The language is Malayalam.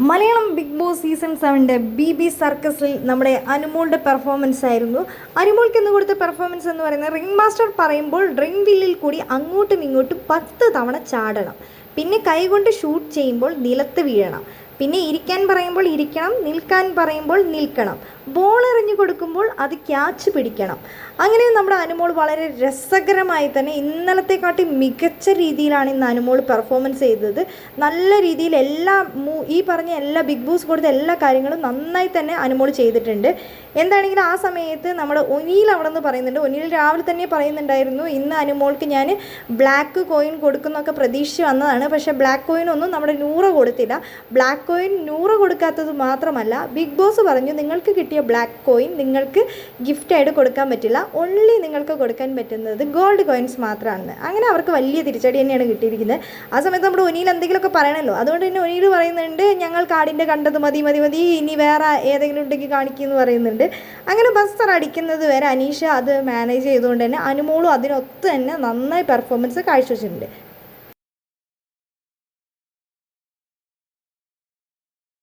Malayalam Bigg Boss season 7 B സർക്കസിൽ നമ്മുടെ അനുമോളുടെ പെർഫോമൻസ് ആയിരുന്നു. അനുമോൾക്ക് ഇന്ന് കൊടുത്ത പെർഫോമൻസ് എന്ന് പറയുന്നത് റിംഗ് മാസ്റ്റർ പറയുമ്പോൾ റിംഗ് വീലിൽ കൂടി അങ്ങോട്ടും ഇങ്ങോട്ടും 10 തവണ ചാടണം, പിന്നെ കൈകൊണ്ട് ഷൂട്ട് ചെയ്യുമ്പോൾ നിലത്ത് വീഴണം, പിന്നെ ഇരിക്കാൻ പറയുമ്പോൾ ഇരിക്കണം, നിൽക്കാൻ പറയുമ്പോൾ നിൽക്കണം, ബോൾ എറിഞ്ഞു കൊടുക്കുമ്പോൾ അത് ക്യാച്ച് പിടിക്കണം. അങ്ങനെ നമ്മുടെ അനുമോൾ വളരെ രസകരമായി തന്നെ ഇന്നലത്തെക്കാട്ടി മികച്ച രീതിയിലാണ് ഇന്ന് അനുമോൾ പെർഫോമൻസ് ചെയ്തത്. നല്ല രീതിയിൽ ഈ പറഞ്ഞ എല്ലാ ബിഗ് ബോസ് കൊടുത്ത എല്ലാ കാര്യങ്ങളും നന്നായി തന്നെ അനുമോൾ ചെയ്തിട്ടുണ്ട്. എന്താണെങ്കിലും ആ സമയത്ത് നമ്മുടെ ഒനീൽ അവിടെ നിന്ന് പറയുന്നുണ്ട്. ഒനീൽ രാവിലെ തന്നെ പറയുന്നുണ്ടായിരുന്നു, ഇന്ന് അനുമോൾക്ക് ഞാൻ ബ്ലാക്ക് കോയിൻ കൊടുക്കുന്നൊക്കെ പ്രതീക്ഷിച്ച് വന്നതാണ്, പക്ഷേ ബ്ലാക്ക് കോയിൻ ഒന്നും നമ്മുടെ നൂറ് കൊടുത്തില്ല. ബ്ലാക്ക് കോയിൻ 100 കൊടുക്കാത്തത് മാത്രമല്ല, ബിഗ് ബോസ് പറഞ്ഞു നിങ്ങൾക്ക് കിട്ടിയ ബ്ലാക്ക് കോയിൻ നിങ്ങൾക്ക് ഗിഫ്റ്റായിട്ട് കൊടുക്കാൻ പറ്റില്ല, ഓൺലി നിങ്ങൾക്ക് കൊടുക്കാൻ പറ്റുന്നത് ഗോൾഡ് കോയിൻസ് മാത്രമാണ്. അങ്ങനെ അവർക്ക് വലിയ തിരിച്ചടി തന്നെയാണ് കിട്ടിയിരിക്കുന്നത്. ആ സമയത്ത് നമ്മുടെ ഒനീൽ എന്തെങ്കിലുമൊക്കെ പറയണമല്ലോ, അതുകൊണ്ട് തന്നെ ഒനീൽ പറയുന്നുണ്ട് ഞങ്ങൾ കാർഡിൻ്റെ കണ്ടത് മതി, ഇനി വേറെ ഏതെങ്കിലും ഉണ്ടെങ്കിൽ കാണിക്കുമെന്ന് പറയുന്നുണ്ട്. അങ്ങനെ ബസ്റ്റർ അടിക്കുന്നത് വരെ അനീഷ അത് മാനേജ് ചെയ്തുകൊണ്ട് തന്നെ അനുമോളും അതിനൊത്ത് തന്നെ നന്നായി പെർഫോമൻസ് കാഴ്ചവെച്ചിട്ടുണ്ട്.